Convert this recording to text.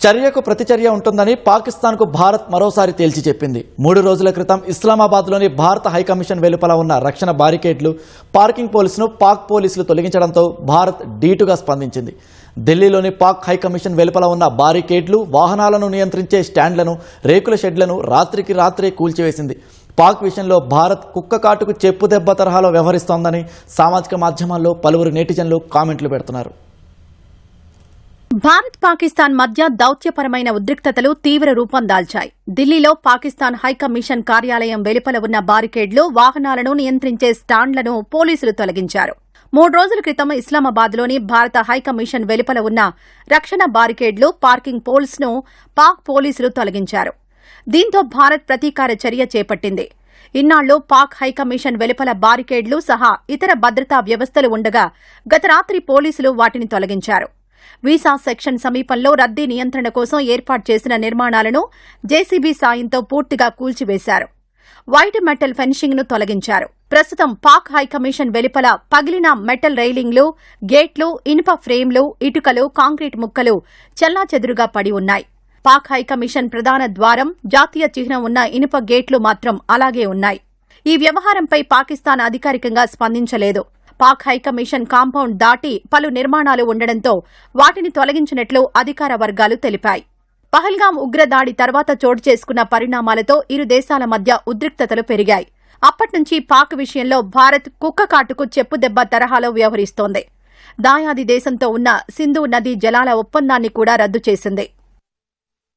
చర్యకు ప్రతిచర్య ఉంటుందని పాకిస్తాన్కు భారత్ మరోసారి తేల్చి చెప్పింది. 3 రోజుల క్రితం ఇస్లామాబాద్లోని భారత హైకమిషన్ వెలుపల ఉన్న రక్షణ బారికేడ్లు, పార్కింగ్ పోలీసును పాక్ పోలీసులు తొలగించడంతో భారత్ ధీటుగా స్పందించింది. ఢిల్లీలోని పాక్ హైకమిషన్ వెలుపల ఉన్న బారికేడ్లు, వాహనాలను నియంత్రించే స్టాండ్లను, రేకుల షెడ్లను రాత్రికి రాత్రే కూల్చివేసింది. పాక్ విషయంలో భారత్ కుక్క కాటుకు చెప్పు దెబ్బ తరహాలో వ్యవహరిస్తోందని సామాజిక మాధ్యమాల్లో పలువురు నెటిజన్లు కామెంట్లు పెడుతున్నారు. భారత్ పాకిస్తాన్ మధ్య దౌత్యపరమైన ఉద్రిక్తతలు తీవ్ర రూపం దాల్చాయి. ఢిల్లీలో పాకిస్తాన్ హైకమిషన్ కార్యాలయం వెలుపల ఉన్న బారికేడ్లు, వాహనాలను నియంత్రించే స్టాండ్లను పోలీసులు తొలగించారు. 3 రోజుల క్రితం ఇస్లామాబాద్లోని భారత హైకమిషన్ వెలుపల ఉన్న రక్షణ బారికేడ్లు, పార్కింగ్ పోల్స్ ను పాక్ పోలీసులు తొలగించారు. దీంతో భారత్ ప్రతీకార చర్య చేపట్టింది. ఇన్నాళ్లు పాక్ హైకమిషన్ వెలుపల బారికేడ్లు సహా ఇతర భద్రతా వ్యవస్థలు ఉండగా గత రాత్రి పోలీసులు వాటిని తొలగించారు. వీసా సెక్షన్ సమీపంలో రద్దీ నియంత్రణ కోసం ఏర్పాటు చేసిన నిర్మాణాలను జేసీబీ సాయంతో పూర్తిగా కూల్చివేశారు. వైట్ మెటల్ ఫెన్సింగ్ ను తొలగించారు. ప్రస్తుతం పాక్ హైకమిషన్ వెలుపల పగిలిన మెటల్ రైలింగ్లు, గేట్లు, ఇనుప ఫ్రేమ్లు, ఇటుకలు, కాంక్రీట్ ముక్కలు చెల్లాచెదురుగా పడి ఉన్నాయి. పాక్ హైకమిషన్ ప్రధాన ద్వారం, జాతీయ చిహ్నం ఉన్న ఇనుప గేట్లు మాత్రం అలాగే ఉన్నాయి. ఈ వ్యవహారంపై పాకిస్తాన్ అధికారికంగా స్పందించలేదు. పాక్ హైకమిషన్ కాంపౌండ్ దాటి పలు నిర్మాణాలు ఉండడంతో వాటిని తొలగించినట్లు అధికార వర్గాలు తెలిపాయి. పహల్గాం ఉగ్రదాడి తర్వాత చోటు చేసుకున్న పరిణామాలతో ఇరు దేశాల మధ్య ఉద్రిక్తతలు పెరిగాయి. అప్పట్నుంచి పాక్ విషయంలో భారత్ కుక్క కాటుకు చెప్పుదెబ్బ తరహాలో వ్యవహరిస్తోంది. దాయాది దేశంతో ఉన్న సింధు నదీ జలాల ఒప్పందాన్ని కూడా రద్దు చేసింది.